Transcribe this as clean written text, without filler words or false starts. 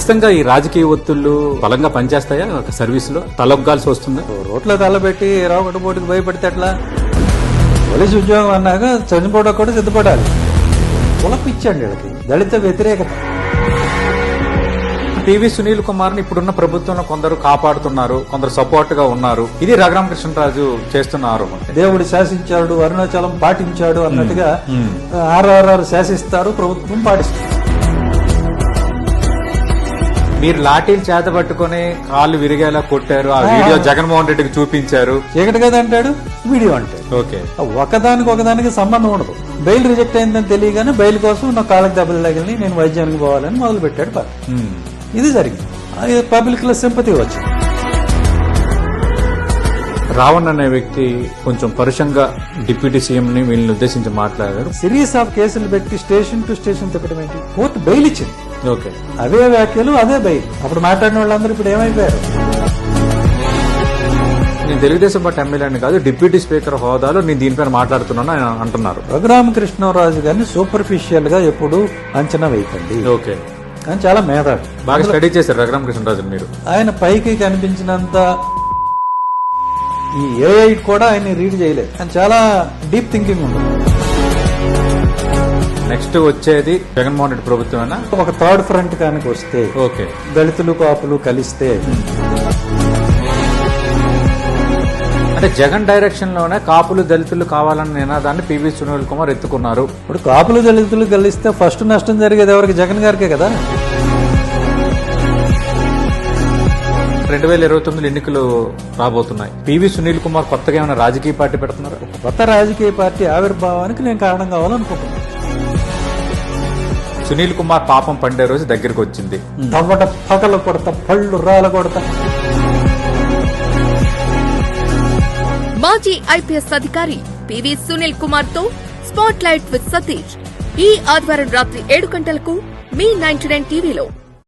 ఖచ్చితంగా ఈ రాజకీయ ఒత్తిళ్లు బలంగా పనిచేస్తాయా ఒక సర్వీస్ లో తలొగ్గాల్సి వస్తుందా? రోడ్లో తలబెట్టి రావట పోటీకి భయపడితే ఎట్లా? పోలీసు ఉద్యోగం అన్నాక చనిపోవడం కూడా సిద్ధపడాలి. కులపిచ్చండి వీళ్ళకి, దళిత వ్యతిరేకత. పివి సునీల్ కుమార్ ని ఇప్పుడున్న ప్రభుత్వంలో కొందరు కాపాడుతున్నారు, కొందరు సపోర్ట్ గా ఉన్నారు. ఇది రఘురామకృష్ణరాజు చేస్తున్న ఆరోపణ. దేవుడు శాసించాడు, అరుణాచలం పాటించాడు అన్నట్టుగా ఆర్ఆర్ఆర్ శాసిస్తారు, ప్రభుత్వం పాటిస్తారు. మీరు లాఠీలు చేత పట్టుకుని కాళ్ళు విరిగేలా కొట్టారు, ఆ వీడియో జగన్మోహన్ రెడ్డికి చూపించారు. చీకటి కదా అంటాడు, వీడియో అంటాడు. ఓకే, ఒకదానికి సంబంధం ఉండదు. బెయిల్ రిజెక్ట్ అయిందని తెలియగానే బెయిల్ కోసం నా కాళ్ళకి దెబ్బలు తగిలి నేను వైద్యానికి పోవాలని మొదలు పెట్టాడు. ఇది జరిగింది. పబ్లిక్ లో సింపతి వచ్చింది. రావణ్ అనే వ్యక్తి కొంచెం పరుషంగా డిప్యూటీ సీఎం ని వీళ్ళని ఉద్దేశించి మాట్లాడారు. సిరీస్ ఆఫ్ కేసులు పెట్టి స్టేషన్ టు స్టేషన్ తిప్పడం ఏంటి? కోర్టు బెయిల్ ఇచ్చింది. ఓకే, అవే వ్యాఖ్యలు, అదే బెయిల్. అప్పుడు మాట్లాడిన వాళ్ళందరూ ఇప్పుడు ఏమైపోయారు? నేను తెలుగుదేశం పార్టీ ఎమ్మెల్యేని కాదు, డిప్యూటీ స్పీకర్ హోదాలో నేను దీనిపైన మాట్లాడుతున్నాను ఆయన అంటున్నారు. రఘురామకృష్ణరాజు గారిని సూపర్ఫిషియల్ గా ఎప్పుడు అంచనా వేయకండి. ఓకే, కానీ చాలా మేధావి. బాగా స్టడీ చేశారు రఘురామకృష్ణరాజు మీరు. ఆయన పైకి కనిపించినంత ఈ ఏఐ కూడా ఆయన రీడ్ చేయలేదు. ఆయన చాలా డీప్ థింకింగ్ ఉంది. నెక్స్ట్ వచ్చేది జగన్మోహన్ రెడ్డి ప్రభుత్వమేనా? ఒక థర్డ్ ఫ్రంట్ కానికి వస్తే, ఓకే, దళితులు కాపులు కలిస్తే, అంటే జగన్ డైరెక్షన్ లోనే కాపులు దళితులు కావాలన్న నినాదాన్ని పివి సునీల్ కుమార్ ఎత్తుకున్నారు. ఇప్పుడు కాపులు దళితులు కలిస్తే ఫస్ట్ నష్టం జరిగేది ఎవరికి? జగన్ గారికే కదా. 2029 ఎన్నికలు రాబోతున్నాయి. పివి సునీల్ కుమార్ కొత్తగా ఏమైనా రాజకీయ పార్టీ పెడుతున్నారు? కొత్త రాజకీయ పార్టీ ఆవిర్భావానికి నేను కారణం కావాలనుకుంటున్నాను. సునీల్ కుమార్ పాపం పండే రోజు దగ్గరికి వచ్చింది. తవ్వట పగల కొడతా, పళ్ళు రాల కొడతా. మాజీ ఐపీఎస్ అధికారి పివి సునీల్ కుమార్ తో స్పాట్ లైట్ విత్ సతీష్ ఈ ఆదివారం రాత్రి 7 గంటలకు మీ 99 టీవీలో.